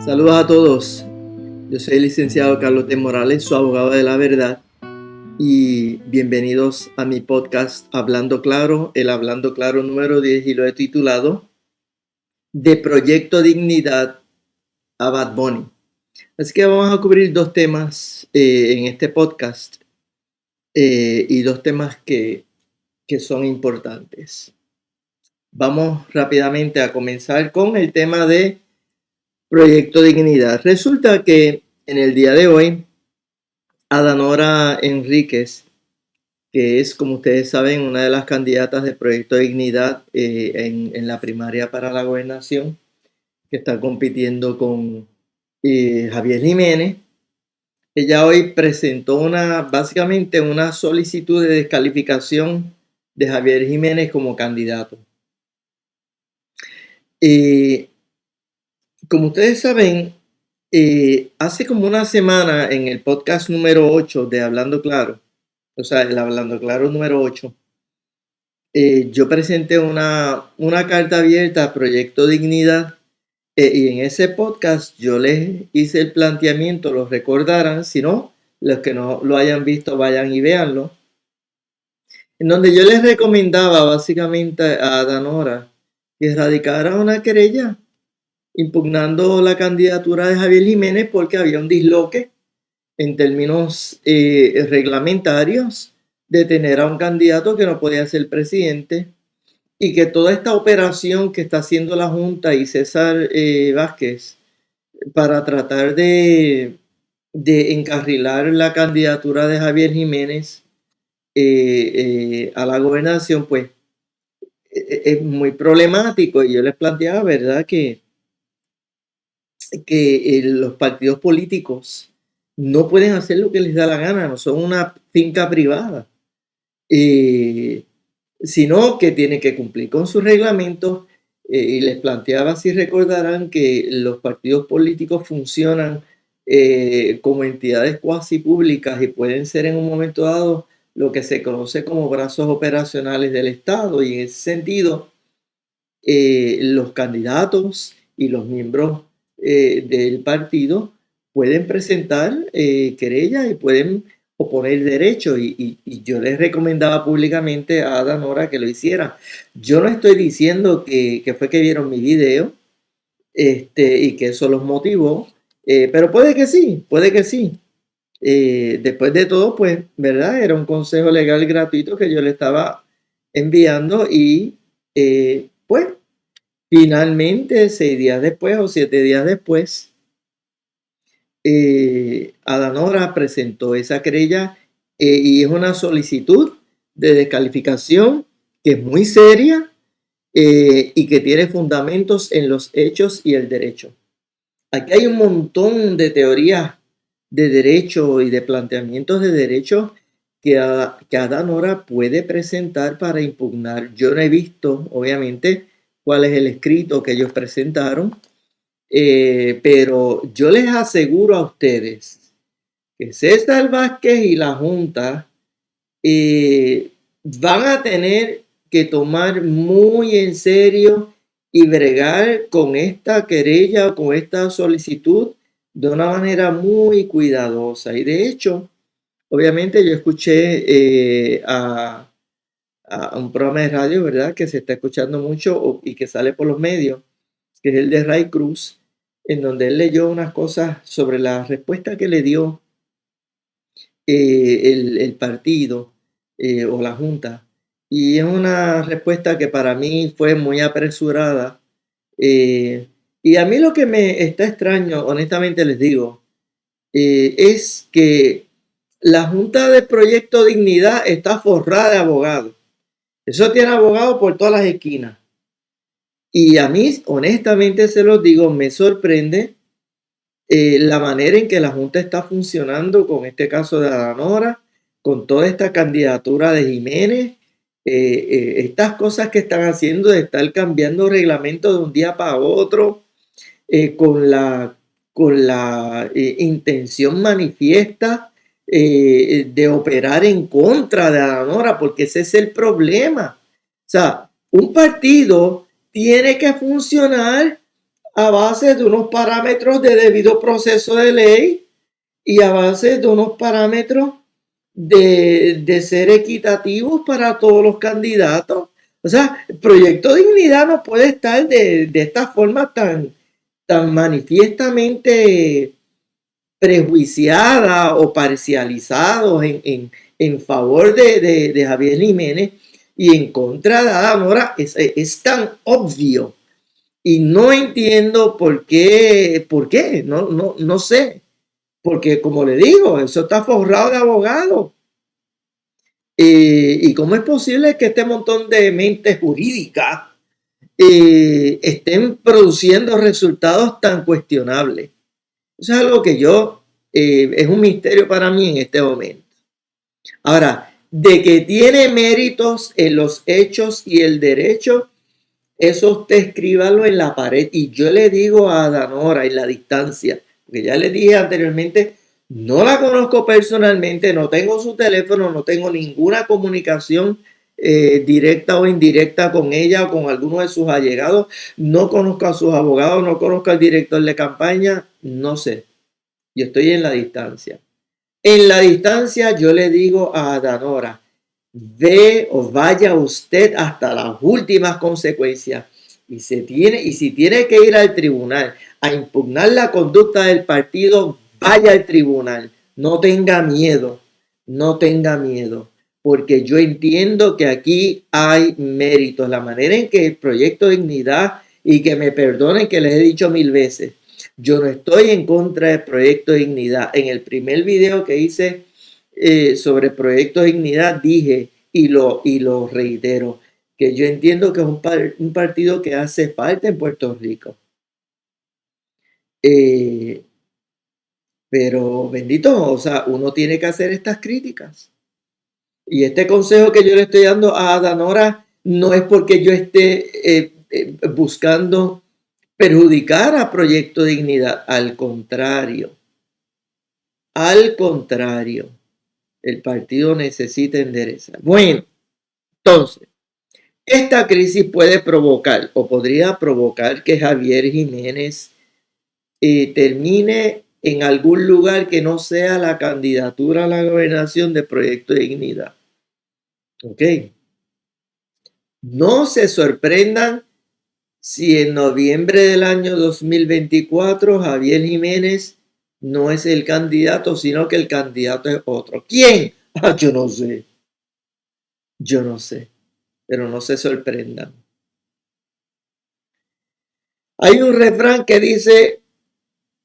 Saludos a todos. Yo soy el licenciado Carlos de Morales, su abogado de la verdad, y bienvenidos a mi podcast Hablando Claro, el Hablando Claro número 10, y lo he titulado De Proyecto Dignidad a Bad Bunny. Así que vamos a cubrir dos temas en este podcast y dos temas que son importantes. Vamos rápidamente a comenzar con el tema de Proyecto Dignidad. Resulta que en el día de hoy, Adanora Enríquez, que es, como ustedes saben, una de las candidatas de Proyecto Dignidad en la primaria para la gobernación, que está compitiendo con Javier Jiménez, ella hoy presentó básicamente una solicitud de descalificación de Javier Jiménez como candidato. Como ustedes saben, hace como una semana en el podcast número 8 de Hablando Claro, o sea, el Hablando Claro número 8, yo presenté una carta abierta a Proyecto Dignidad y en ese podcast yo les hice el planteamiento, los recordarán, si no, los que no lo hayan visto vayan y véanlo, en donde yo les recomendaba básicamente a Adanora que radicara una querella impugnando la candidatura de Javier Jiménez porque había un disloque en términos reglamentarios de tener a un candidato que no podía ser presidente, y que toda esta operación que está haciendo la Junta y César Vázquez para tratar de encarrilar la candidatura de Javier Jiménez a la gobernación, pues es muy problemático. Y yo les planteaba, ¿verdad?, que los partidos políticos no pueden hacer lo que les da la gana, no son una finca privada, sino que tienen que cumplir con sus reglamentos. Y les planteaba, si recordarán, que los partidos políticos funcionan como entidades cuasi públicas y pueden ser en un momento dado lo que se conoce como brazos operacionales del Estado, y en ese sentido los candidatos y los miembros del partido pueden presentar querellas y pueden oponer derechos, y yo les recomendaba públicamente a Adanora que lo hiciera. Yo no estoy diciendo que fue que vieron mi video y que eso los motivó, pero puede que sí. Después de todo, pues, ¿verdad? Era un consejo legal gratuito que yo le estaba enviando, y pues finalmente 6 días después o 7 días después, Adanora presentó esa querella y es una solicitud de descalificación que es muy seria y que tiene fundamentos en los hechos y el derecho. Aquí hay un montón de teorías de derecho y de planteamientos de derecho que Adanora puede presentar para impugnar. Yo no he visto, obviamente, cuál es el escrito que ellos presentaron, pero yo les aseguro a ustedes que César Vázquez y la Junta van a tener que tomar muy en serio y bregar con esta querella o con esta solicitud de una manera muy cuidadosa. Y de hecho, obviamente yo escuché a un programa de radio, ¿verdad?, que se está escuchando mucho y que sale por los medios, que es el de Ray Cruz, en donde él leyó unas cosas sobre la respuesta que le dio el partido o la Junta. Y es una respuesta que para mí fue muy apresurada. Y a mí lo que me está extraño, honestamente les digo, es que la Junta de Proyecto Dignidad está forrada de abogados. Eso tiene abogados por todas las esquinas. Y a mí, honestamente se los digo, me sorprende la manera en que la Junta está funcionando con este caso de Adanora, con toda esta candidatura de Jiménez, estas cosas que están haciendo de estar cambiando reglamentos de un día para otro, con la intención manifiesta de operar en contra de Adanora, porque ese es el problema. O sea, un partido tiene que funcionar a base de unos parámetros de debido proceso de ley y a base de unos parámetros de ser equitativos para todos los candidatos. O sea, el proyecto de dignidad no puede estar de esta forma tan manifiestamente prejuiciada o parcializados en favor de Javier Jiménez y en contra de Ada Mora. Es tan obvio y no entiendo por qué, no sé, porque como le digo, eso está forrado de abogados. ¿Y cómo es posible que este montón de mentes jurídicas estén produciendo resultados tan cuestionables? Eso es algo que es un misterio para mí en este momento. Ahora, de que tiene méritos en los hechos y el derecho, eso usted escríbalo en la pared. Y yo le digo a Danora en la distancia, porque ya le dije anteriormente, no la conozco personalmente, no tengo su teléfono, no tengo ninguna comunicación directa o indirecta con ella o con alguno de sus allegados, no conozco a sus abogados, no conozco al director de campaña, no sé. Yo estoy en la distancia. En la distancia yo le digo a Danora, ve o vaya usted hasta las últimas consecuencias y si tiene que ir al tribunal a impugnar la conducta del partido, vaya al tribunal. No tenga miedo, no tenga miedo, porque yo entiendo que aquí hay méritos. La manera en que el proyecto Dignidad, y que me perdonen que les he dicho 1000 veces, yo no estoy en contra del proyecto Dignidad. En el primer video que hice sobre Proyecto Dignidad dije y lo reitero, que yo entiendo que es un partido que hace falta en Puerto Rico. Pero bendito, o sea, uno tiene que hacer estas críticas. Y este consejo que yo le estoy dando a Danora no es porque yo esté buscando perjudicar a Proyecto Dignidad, al contrario. Al contrario, el partido necesita enderezar. Bueno, entonces, esta crisis puede provocar o podría provocar que Javier Jiménez termine en algún lugar que no sea la candidatura a la gobernación de Proyecto de Dignidad. ¿Ok? No se sorprendan si en noviembre del año 2024 Javier Jiménez no es el candidato, sino que el candidato es otro. ¿Quién? Yo no sé. Yo no sé. Pero no se sorprendan. Hay un refrán que dice,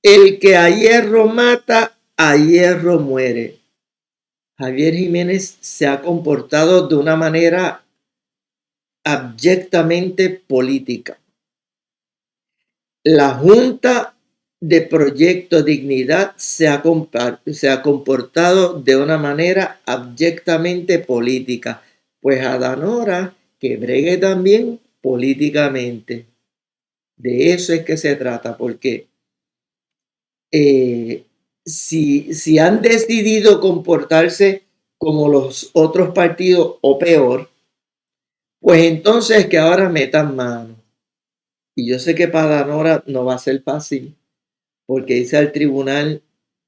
el que a hierro mata, a hierro muere. Javier Jiménez se ha comportado de una manera abyectamente política. La Junta de Proyecto Dignidad se ha comportado de una manera abyectamente política. Pues a Danora que bregue también políticamente. De eso es que se trata, porque si han decidido comportarse como los otros partidos o peor, pues entonces que ahora metan mano. Y yo sé que para Danora no va a ser fácil, porque irse al tribunal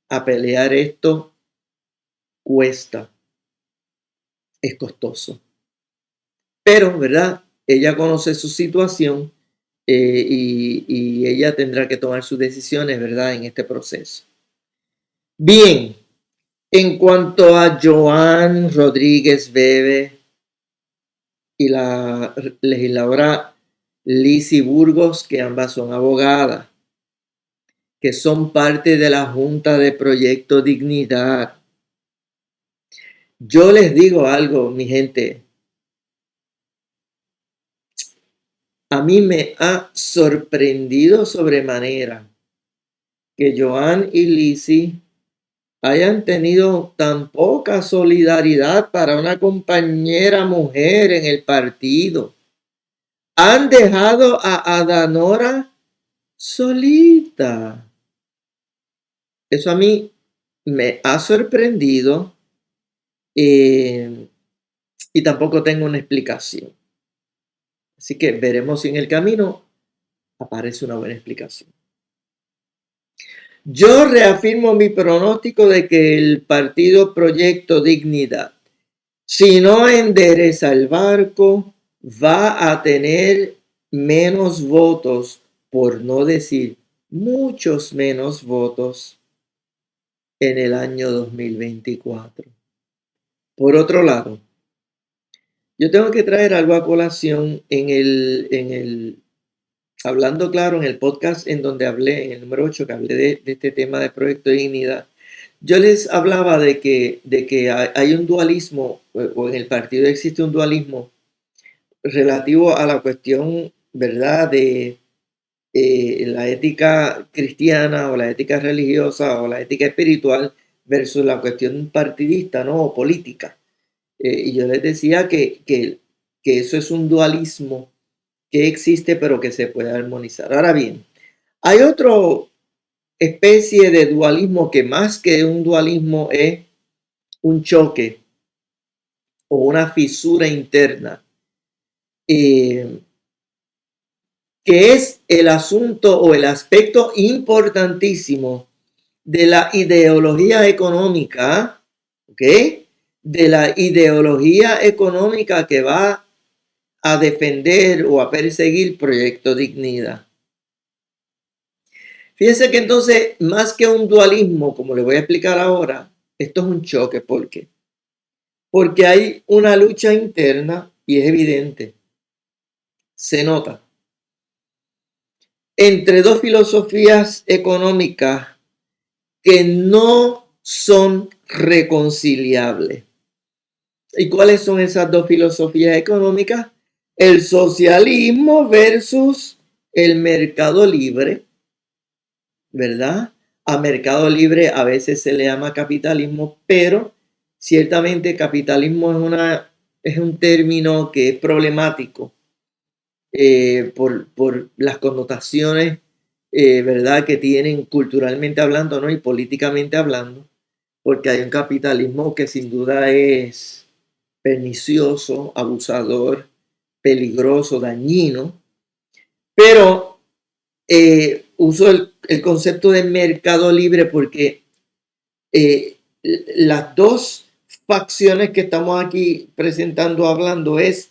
a pelear esto cuesta, es costoso. Pero, ¿verdad? Ella conoce su situación y ella tendrá que tomar sus decisiones, ¿verdad? En este proceso. Bien, en cuanto a Joan Rodríguez Bebe y la legisladora Lizy Burgos, que ambas son abogadas, que son parte de la Junta de Proyecto Dignidad. Yo les digo algo, mi gente. A mí me ha sorprendido sobremanera que Joan y Lizy hayan tenido tan poca solidaridad para una compañera mujer en el partido. Han dejado a Danora solita. Eso a mí me ha sorprendido y tampoco tengo una explicación. Así que veremos si en el camino aparece una buena explicación. Yo reafirmo mi pronóstico de que el partido Proyecto Dignidad, si no endereza el barco, va a tener menos votos, por no decir muchos menos votos en el año 2024. Por otro lado, yo tengo que traer algo a colación hablando claro, en el podcast en donde hablé, en el número 8, que hablé de este tema de Proyecto de Dignidad. Yo les hablaba de que hay un dualismo, o en el partido existe un dualismo relativo a la cuestión, ¿verdad?, de la ética cristiana o la ética religiosa o la ética espiritual versus la cuestión partidista, ¿no?, o política. Y yo les decía que eso es un dualismo que existe pero que se puede armonizar. Ahora bien, hay otra especie de dualismo que más que un dualismo es un choque o una fisura interna, que es el asunto o el aspecto importantísimo de la ideología económica, ¿ok? De la ideología económica que va a defender o a perseguir Proyecto Dignidad. Fíjense que entonces, más que un dualismo, como le voy a explicar ahora, esto es un choque. ¿Por qué? Porque hay una lucha interna y es evidente, se nota, entre dos filosofías económicas que no son reconciliables. ¿Y cuáles son esas dos filosofías económicas? El socialismo versus el mercado libre, ¿verdad? A mercado libre a veces se le llama capitalismo, pero ciertamente capitalismo es un término que es problemático por las connotaciones, ¿verdad?, que tienen culturalmente hablando, ¿no?, y políticamente hablando, porque hay un capitalismo que sin duda es pernicioso, abusador, peligroso, dañino, pero uso el concepto de mercado libre porque las dos facciones que estamos aquí presentando, hablando, es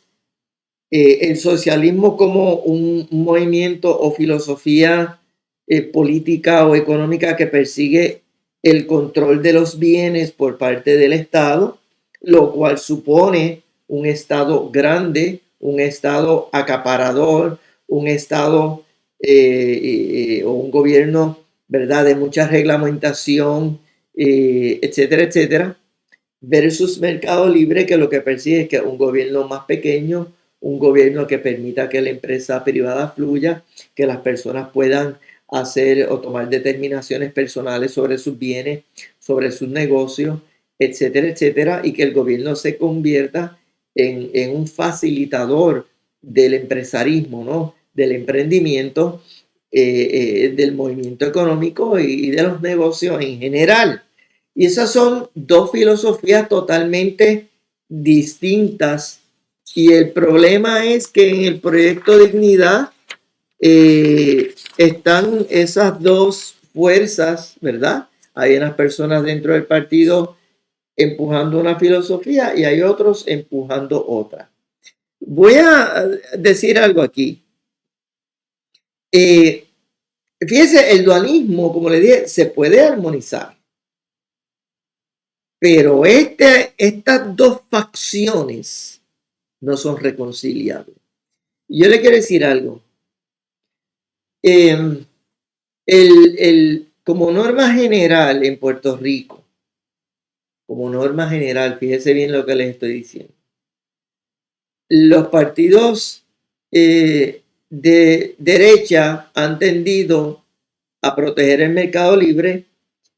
el socialismo como un movimiento o filosofía política o económica que persigue el control de los bienes por parte del Estado, lo cual supone un Estado grande, un Estado acaparador, un Estado o un gobierno, ¿verdad?, de mucha reglamentación, etcétera, etcétera, versus mercado libre, que lo que persigue es que un gobierno más pequeño, un gobierno que permita que la empresa privada fluya, que las personas puedan hacer o tomar determinaciones personales sobre sus bienes, sobre sus negocios, etcétera, etcétera, y que el gobierno se convierta en un facilitador del empresarismo, ¿no?, del emprendimiento, del movimiento económico y de los negocios en general. Y esas son dos filosofías totalmente distintas. Y el problema es que en el Proyecto Dignidad están esas dos fuerzas, ¿verdad? Hay unas personas dentro del partido empujando una filosofía y hay otros empujando otra. Voy a decir algo aquí. Fíjense, el dualismo, como le dije, se puede armonizar. Pero estas dos facciones no son reconciliables. Yo le quiero decir algo. Como norma general en Puerto Rico, como norma general, fíjese bien lo que les estoy diciendo. Los partidos de derecha han tendido a proteger el mercado libre,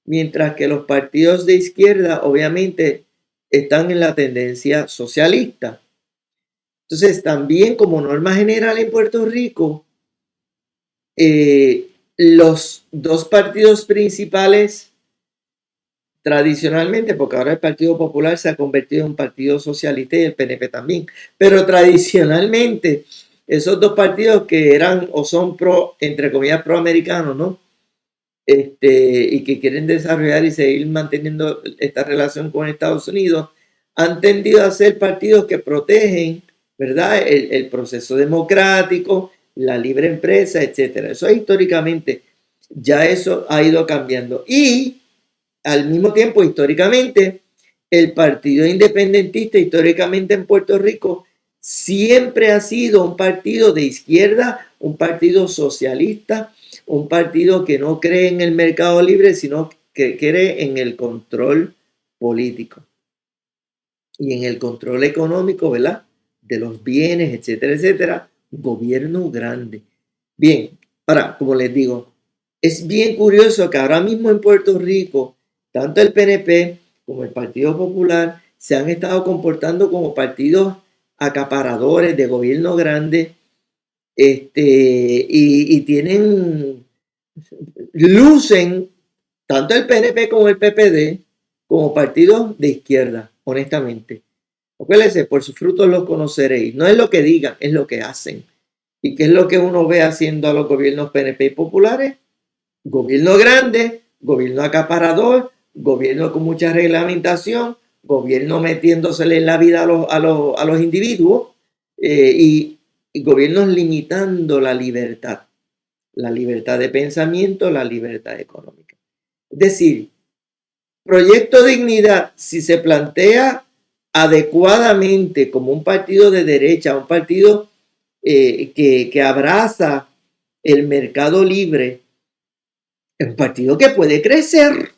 mientras que los partidos de izquierda obviamente están en la tendencia socialista. Entonces, también como norma general en Puerto Rico, los dos partidos principales tradicionalmente, porque ahora el Partido Popular se ha convertido en un partido socialista y el PNP también, pero tradicionalmente esos dos partidos que eran o son entre comillas, proamericanos, ¿no? Y que quieren desarrollar y seguir manteniendo esta relación con Estados Unidos, han tendido a ser partidos que protegen, ¿verdad?, el proceso democrático, la libre empresa, etcétera. Eso históricamente, ya eso ha ido cambiando. Y al mismo tiempo, históricamente, el Partido Independentista, históricamente en Puerto Rico, siempre ha sido un partido de izquierda, un partido socialista, un partido que no cree en el mercado libre, sino que cree en el control político y en el control económico, ¿verdad?, de los bienes, etcétera, etcétera. Gobierno grande. Bien, ahora, como les digo, es bien curioso que ahora mismo en Puerto Rico, tanto el PNP como el Partido Popular se han estado comportando como partidos acaparadores de gobierno grande, y tienen, lucen tanto el PNP como el PPD como partidos de izquierda, honestamente. Acuérdense, por sus frutos los conoceréis. No es lo que digan, es lo que hacen. ¿Y qué es lo que uno ve haciendo a los gobiernos PNP y populares? Gobierno grande, gobierno acaparador, gobierno con mucha reglamentación, gobierno metiéndosele en la vida a los individuos, y gobiernos limitando la libertad de pensamiento, la libertad económica. Es decir, Proyecto Dignidad, si se plantea adecuadamente como un partido de derecha, un partido que abraza el mercado libre, es un partido que puede crecer.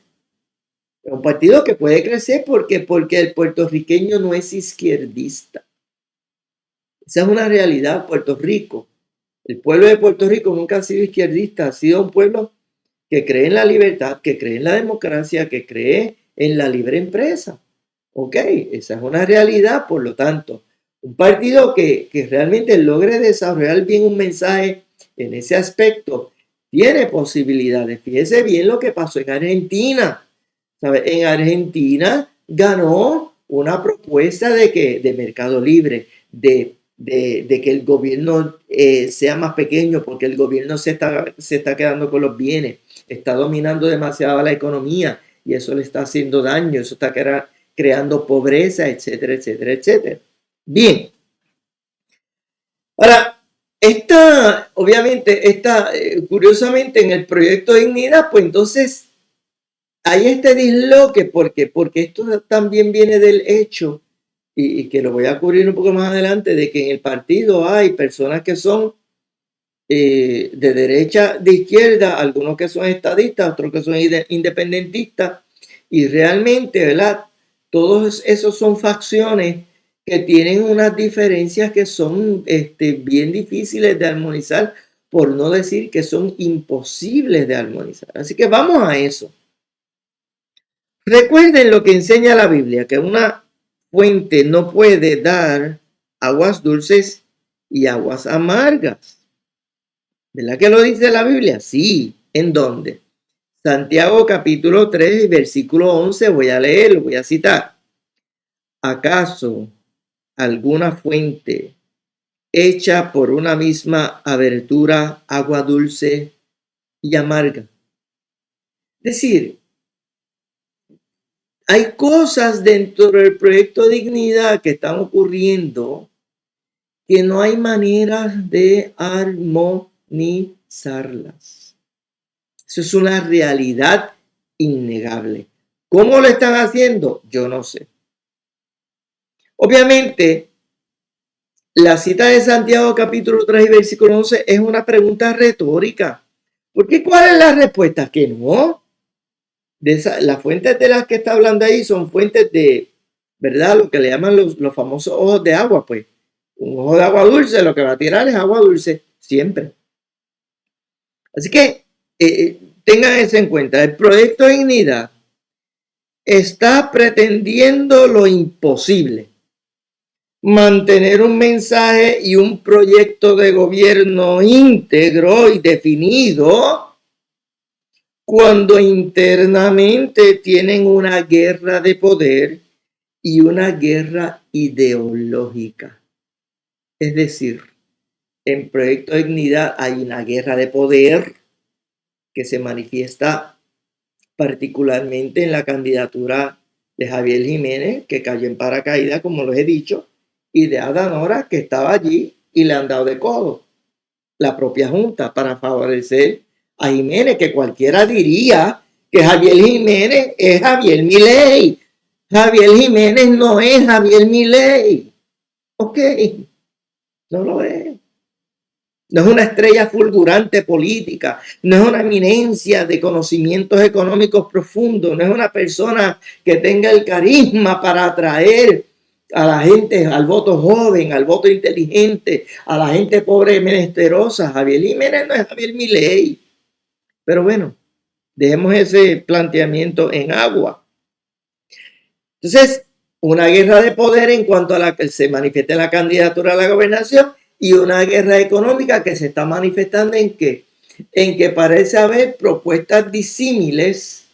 Es un partido que puede crecer porque el puertorriqueño no es izquierdista. Esa es una realidad. Puerto Rico, el pueblo de Puerto Rico nunca ha sido izquierdista, ha sido un pueblo que cree en la libertad, que cree en la democracia, que cree en la libre empresa. Ok, esa es una realidad. Por lo tanto, un partido que realmente logre desarrollar bien un mensaje en ese aspecto tiene posibilidades. Fíjese bien lo que pasó en Argentina. ¿Sabe? En Argentina ganó una propuesta de mercado libre, de que el gobierno sea más pequeño, porque el gobierno se está quedando con los bienes, está dominando demasiado la economía y eso le está haciendo daño, eso está creando pobreza, etcétera, etcétera, etcétera. Bien. Ahora, obviamente, curiosamente en el proyecto de Dignidad, pues entonces hay este disloque porque esto también viene del hecho, y que lo voy a cubrir un poco más adelante, de que en el partido hay personas que son de derecha, de izquierda, algunos que son estadistas, otros que son independentistas, y realmente, ¿verdad?, todos esos son facciones que tienen unas diferencias que son bien difíciles de armonizar, por no decir que son imposibles de armonizar. Así que vamos a eso. Recuerden lo que enseña la Biblia, que una fuente no puede dar aguas dulces y aguas amargas. ¿Verdad que lo dice la Biblia? Sí. ¿En dónde? Santiago capítulo 3, versículo 11, voy a leer, voy a citar. ¿Acaso alguna fuente hecha por una misma abertura, agua dulce y amarga? Es decir, hay cosas dentro del proyecto Dignidad que están ocurriendo que no hay maneras de armonizarlas. Eso es una realidad innegable. ¿Cómo lo están haciendo? Yo no sé. Obviamente, la cita de Santiago capítulo 3 y versículo 11 es una pregunta retórica. Porque ¿cuál es la respuesta? Que no. Las fuentes de las que está hablando ahí son fuentes de, ¿verdad?, lo que le llaman los famosos ojos de agua, pues. Un ojo de agua dulce, lo que va a tirar es agua dulce, siempre. Así que tengan eso en cuenta. El proyecto Dignidad está pretendiendo lo imposible. Mantener un mensaje y un proyecto de gobierno íntegro y definido cuando internamente tienen una guerra de poder y una guerra ideológica. Es decir, en Proyecto Dignidad hay una guerra de poder que se manifiesta particularmente en la candidatura de Javier Jiménez, que cayó en paracaídas, como les he dicho, y de Ada Nora, que estaba allí y le han dado de codo la propia Junta para favorecer a Jiménez, que cualquiera diría que Javier Jiménez es Javier Milei. Javier Jiménez no es Javier Milei. Ok, no lo es. No es una estrella fulgurante política, no es una eminencia de conocimientos económicos profundos, no es una persona que tenga el carisma para atraer a la gente, al voto joven, al voto inteligente, a la gente pobre y menesterosa. Javier Jiménez no es Javier Milei. Pero bueno, dejemos ese planteamiento en agua. Entonces, una guerra de poder en cuanto a la que se manifieste la candidatura a la gobernación y una guerra económica que se está manifestando en que parece haber propuestas disímiles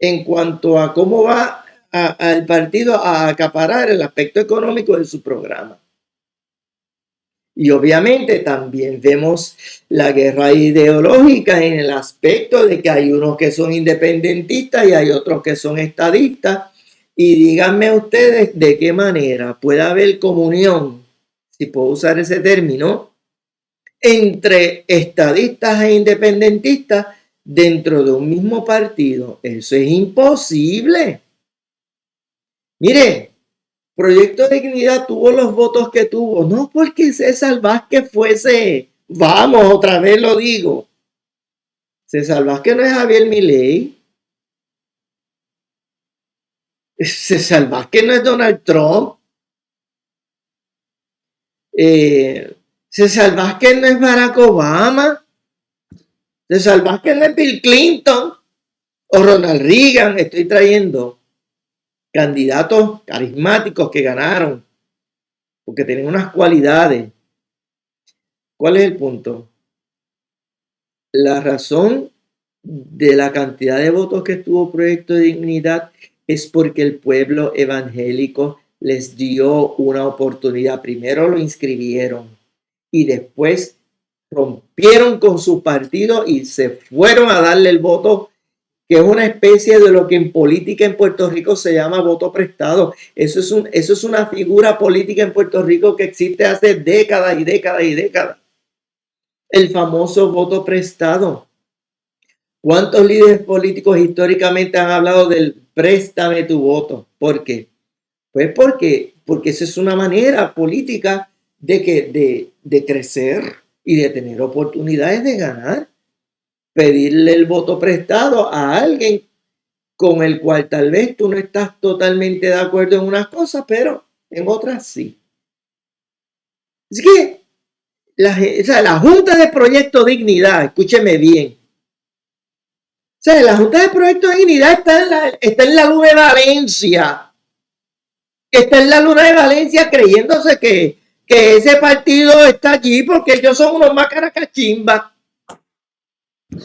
en cuanto a cómo va al partido a acaparar el aspecto económico de su programa. Y obviamente también vemos la guerra ideológica en el aspecto de que hay unos que son independentistas y hay otros que son estadistas. Y díganme ustedes de qué manera puede haber comunión, si puedo usar ese término, entre estadistas e independentistas dentro de un mismo partido. Eso es imposible. Mire, Proyecto Dignidad tuvo los votos que tuvo, no porque César Vázquez fuese, vamos, otra vez lo digo, César Vázquez no es Javier Milei, César Vázquez no es Donald Trump, César Vázquez no es Barack Obama, César Vázquez no es Bill Clinton o Ronald Reagan. Estoy trayendo candidatos carismáticos que ganaron porque tienen unas cualidades. ¿Cuál es el punto? La razón de la cantidad de votos que tuvo Proyecto de Dignidad es porque el pueblo evangélico les dio una oportunidad. Primero lo inscribieron y después rompieron con su partido y se fueron a darle el voto, que es una especie de lo que en política en Puerto Rico se llama voto prestado. Eso es una figura política en Puerto Rico que existe hace décadas y décadas y décadas. El famoso voto prestado. ¿Cuántos líderes políticos históricamente han hablado del préstame tu voto? ¿Por qué? Pues porque esa es una manera política de crecer y de tener oportunidades de ganar. Pedirle el voto prestado a alguien con el cual tal vez tú no estás totalmente de acuerdo en unas cosas, pero en otras sí. Así que la Junta de Proyecto Dignidad, escúcheme bien. O sea, la Junta de Proyecto Dignidad está en la luna de Valencia. Está en la luna de Valencia creyéndose que ese partido está allí porque ellos son unos más caracachimbas.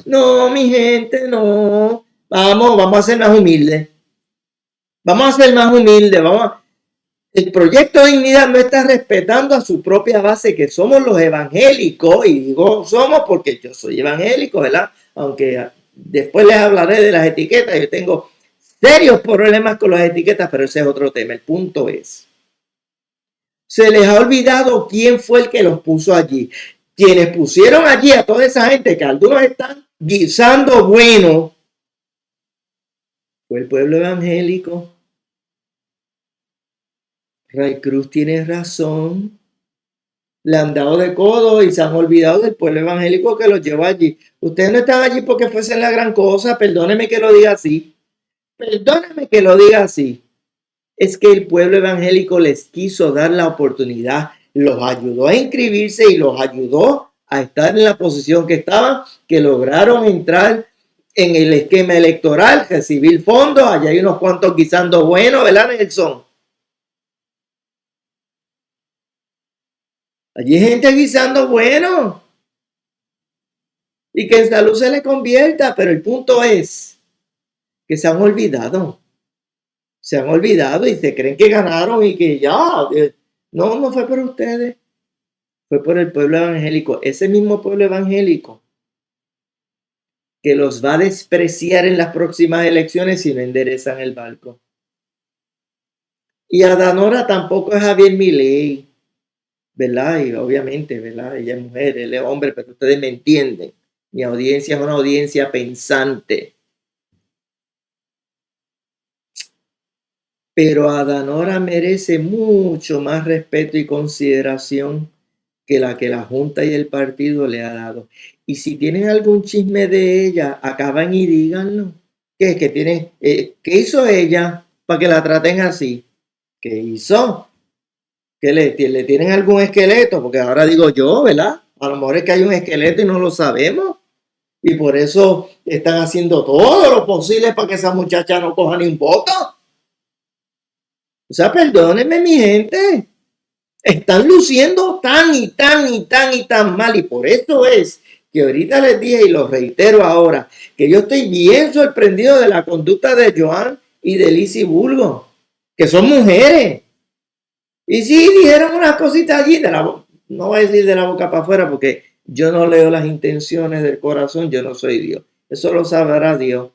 No, mi gente, no. Vamos a ser más humildes. Vamos a ser más humildes. El Proyecto de Dignidad no está respetando a su propia base, que somos los evangélicos, y digo somos porque yo soy evangélico, ¿verdad? Aunque después les hablaré de las etiquetas, yo tengo serios problemas con las etiquetas, pero ese es otro tema. El punto es, se les ha olvidado quién fue el que los puso allí. Quienes pusieron allí a toda esa gente, que algunos están guisando bueno, fue el pueblo evangélico. Ray Cruz tiene razón. Le han dado de codo y se han olvidado del pueblo evangélico que los llevó allí. Ustedes no están allí porque fuesen la gran cosa, perdóneme que lo diga así. Perdóneme que lo diga así. Es que el pueblo evangélico les quiso dar la oportunidad, los ayudó a inscribirse y los ayudó a estar en la posición que estaban, que lograron entrar en el esquema electoral, recibir fondos. Allá hay unos cuantos guisando bueno, ¿verdad, Nelson? Allí hay gente guisando bueno y que en salud se le convierta, pero el punto es que se han olvidado y se creen que ganaron y que ya, no fue por ustedes. fue por el pueblo evangélico. Ese mismo pueblo evangélico que los va a despreciar en las próximas elecciones si no enderezan el barco. Y Adanora tampoco es Javier Milei, ¿verdad? Y obviamente, ¿verdad? Ella es mujer, él es hombre, pero ustedes me entienden. Mi audiencia es una audiencia pensante. Pero Adanora merece mucho más respeto y consideración que la Junta y el partido le ha dado. Y si tienen algún chisme de ella, acaban y díganlo. ¿Qué es que tiene? ¿Qué hizo ella para que la traten así? ¿Qué hizo? ¿Que le tienen algún esqueleto? Porque ahora digo yo, ¿verdad? A lo mejor es que hay un esqueleto y no lo sabemos. Y por eso están haciendo todo lo posible para que esa muchacha no coja ni un voto. O sea, perdónenme, mi gente. Están luciendo tan y tan y tan y tan mal. Y por eso es que ahorita les dije y lo reitero ahora, que yo estoy bien sorprendido de la conducta de Joan y de Lizzie Burgos, que son mujeres. Y sí, dijeron unas cositas allí, no voy a decir de la boca para afuera porque yo no leo las intenciones del corazón, yo no soy Dios. Eso lo sabrá Dios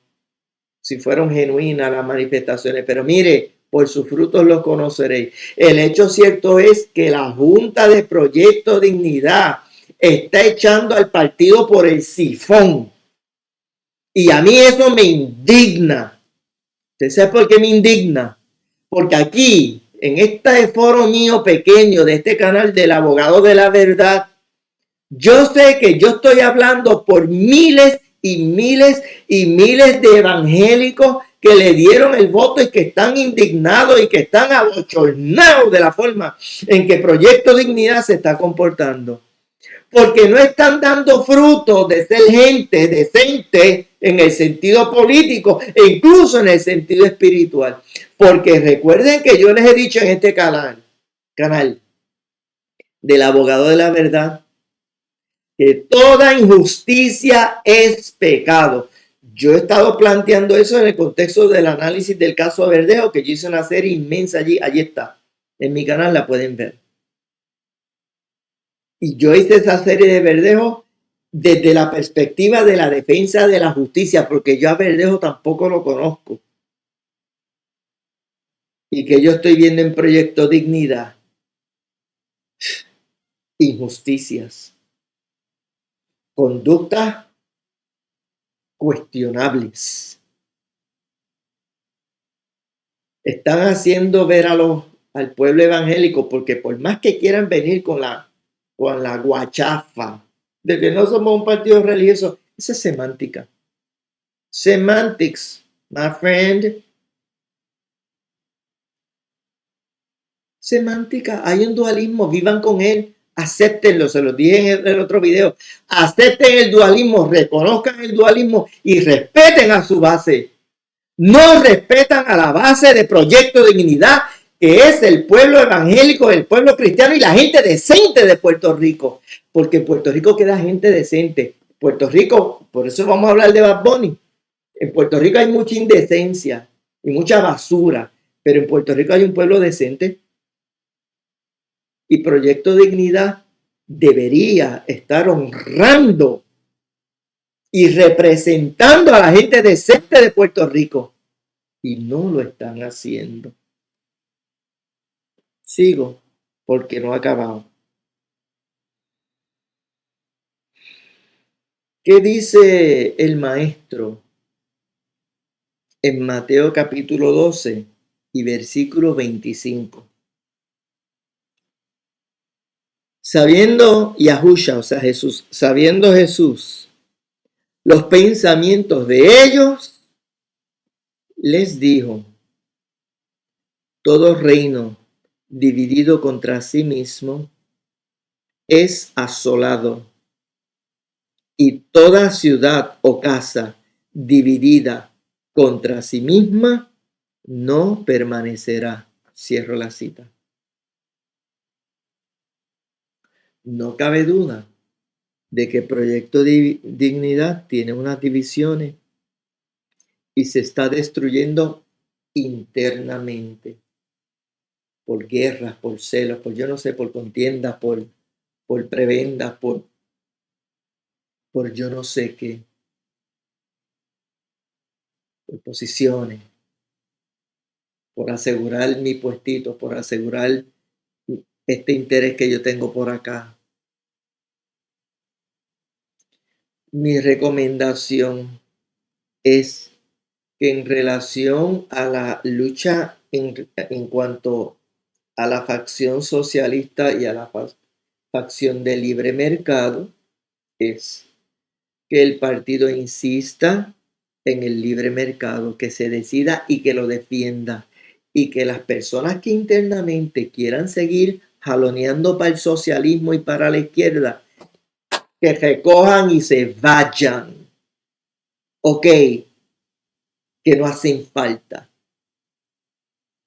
si fueron genuinas las manifestaciones. Pero mire, por sus frutos los conoceréis. El hecho cierto es que la Junta de Proyecto Dignidad está echando al partido por el sifón. Y a mí eso me indigna. ¿Usted sabe por qué me indigna? Porque aquí, en este foro mío pequeño de este canal del Abogado de la Verdad, yo sé que yo estoy hablando por miles y miles y miles de evangélicos que le dieron el voto y que están indignados y que están abochornados de la forma en que Proyecto Dignidad se está comportando. Porque no están dando fruto de ser gente decente en el sentido político e incluso en el sentido espiritual. Porque recuerden que yo les he dicho en este canal del Abogado de la Verdad, que toda injusticia es pecado. Yo he estado planteando eso en el contexto del análisis del caso Verdejo, que yo hice una serie inmensa allí está. En mi canal la pueden ver. Y yo hice esa serie de Verdejo desde la perspectiva de la defensa de la justicia, porque yo a Verdejo tampoco lo conozco. Y que yo estoy viendo en Proyecto Dignidad injusticias, conductas cuestionables. Están haciendo ver al pueblo evangélico, porque por más que quieran venir con la guachafa de que no somos un partido religioso, esa es semántica. Semantics, my friend. Semántica, hay un dualismo, vivan con él, acéptenlo, se los dije en el otro video, acepten el dualismo, reconozcan el dualismo y respeten a su base. No respetan a la base de Proyecto de Dignidad, que es el pueblo evangélico, el pueblo cristiano y la gente decente de Puerto Rico, porque en Puerto Rico queda gente decente. Puerto Rico, por eso vamos a hablar de Bad Bunny. En Puerto Rico hay mucha indecencia y mucha basura, pero en Puerto Rico hay un pueblo decente. Y Proyecto Dignidad debería estar honrando y representando a la gente decente de Puerto Rico. Y no lo están haciendo. Sigo, porque no ha acabado. ¿Qué dice el maestro en Mateo capítulo 12 y versículo 25? Sabiendo Yahusha, o sea Jesús, sabiendo Jesús los pensamientos de ellos, les dijo: todo reino dividido contra sí mismo es asolado, y toda ciudad o casa dividida contra sí misma no permanecerá. Cierro la cita. No cabe duda de que Proyecto Dignidad tiene unas divisiones y se está destruyendo internamente por guerras, por celos, por yo no sé, por contiendas, por por prebendas, por yo no sé qué, por posiciones, por asegurar mi puestito, por asegurar este interés que yo tengo por acá. Mi recomendación es que en relación a la lucha en cuanto a la facción socialista y a la facción de libre mercado, es que el partido insista en el libre mercado, que se decida y que lo defienda, y que las personas que internamente quieran seguir jaloneando para el socialismo y para la izquierda, que recojan y se vayan. Ok, que no hacen falta.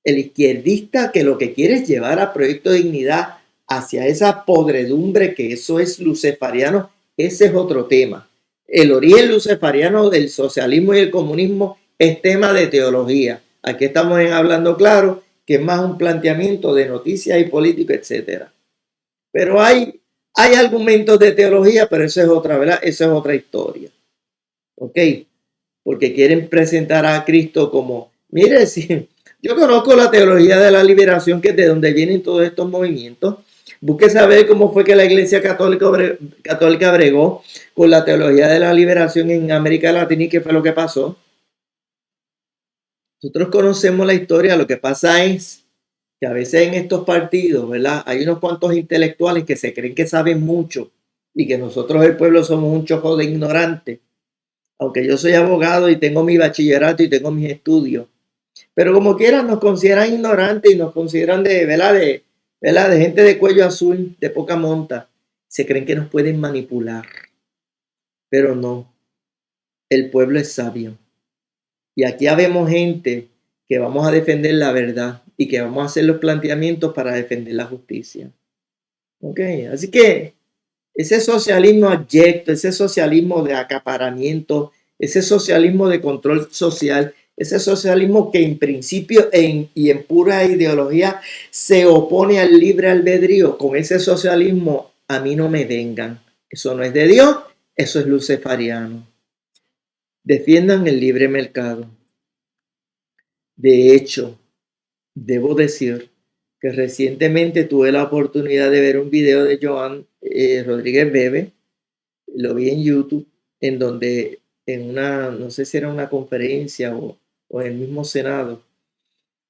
El izquierdista que lo que quiere es llevar a Proyecto de Dignidad hacia esa podredumbre que eso es luciferiano, ese es otro tema. El origen luciferiano del socialismo y el comunismo es tema de teología. Aquí estamos hablando claro que es más un planteamiento de noticias y política, etcétera. Pero hay argumentos de teología, pero eso es otra, ¿verdad? Eso es otra historia. ¿Ok? Porque quieren presentar a Cristo como, mire, si yo conozco la teología de la liberación, que es de donde vienen todos estos movimientos. Busque saber cómo fue que la Iglesia Católica bregó con la teología de la liberación en América Latina y qué fue lo que pasó. Nosotros conocemos la historia, lo que pasa es que a veces en estos partidos, ¿verdad? Hay unos cuantos intelectuales que se creen que saben mucho y que nosotros el pueblo somos un chojo de ignorantes. Aunque yo soy abogado y tengo mi bachillerato y tengo mis estudios, pero como quieran nos consideran ignorantes y nos consideran de gente de cuello azul, de poca monta. Se creen que nos pueden manipular, pero no, el pueblo es sabio. Y aquí habemos gente que vamos a defender la verdad y que vamos a hacer los planteamientos para defender la justicia. Ok, así que ese socialismo abyecto, ese socialismo de acaparamiento, ese socialismo de control social, ese socialismo que en principio y en pura ideología se opone al libre albedrío, con ese socialismo a mí no me vengan. Eso no es de Dios, eso es luciferiano. Defiendan el libre mercado. De hecho, debo decir que recientemente tuve la oportunidad de ver un video de Joan Rodríguez Bebe, lo vi en YouTube, en donde en una, no sé si era una conferencia o en el mismo Senado,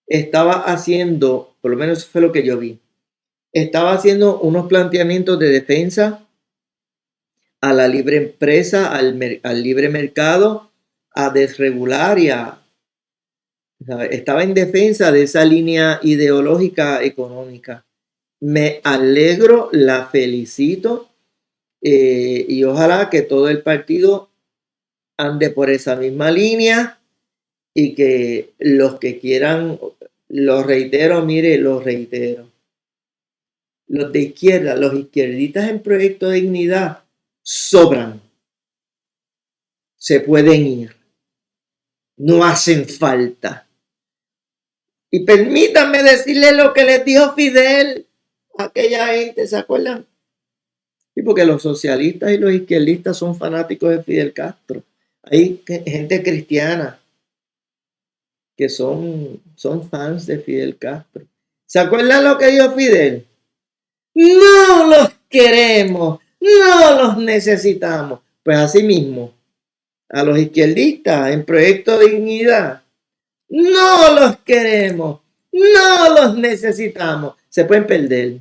estaba haciendo, por lo menos eso fue lo que yo vi, estaba haciendo unos planteamientos de defensa a la libre empresa, al libre mercado, a desregular y a, ¿sabe? Estaba en defensa de esa línea ideológica económica. Me alegro, la felicito y ojalá que todo el partido ande por esa misma línea y que los que quieran, lo reitero, mire, lo reitero. Los de izquierda, los izquierdistas en Proyecto de Dignidad sobran, se pueden ir, no hacen falta. Y permítanme decirle lo que les dijo Fidel a aquella gente, ¿se acuerdan? Y porque los socialistas y los izquierdistas son fanáticos de Fidel Castro. Hay gente cristiana que son fans de Fidel Castro. ¿Se acuerdan lo que dijo Fidel? No los queremos, no los necesitamos. Pues así mismo, a los izquierdistas en Proyecto Dignidad, no los queremos, no los necesitamos. Se pueden perder.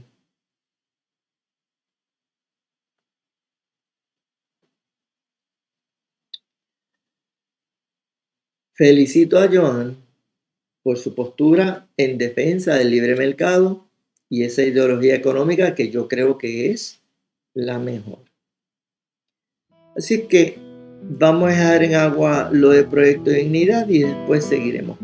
Felicito a Joan por su postura en defensa del libre mercado y esa ideología económica que yo creo que es la mejor. Así que vamos a dejar en agua lo de Proyecto de Dignidad y después seguiremos.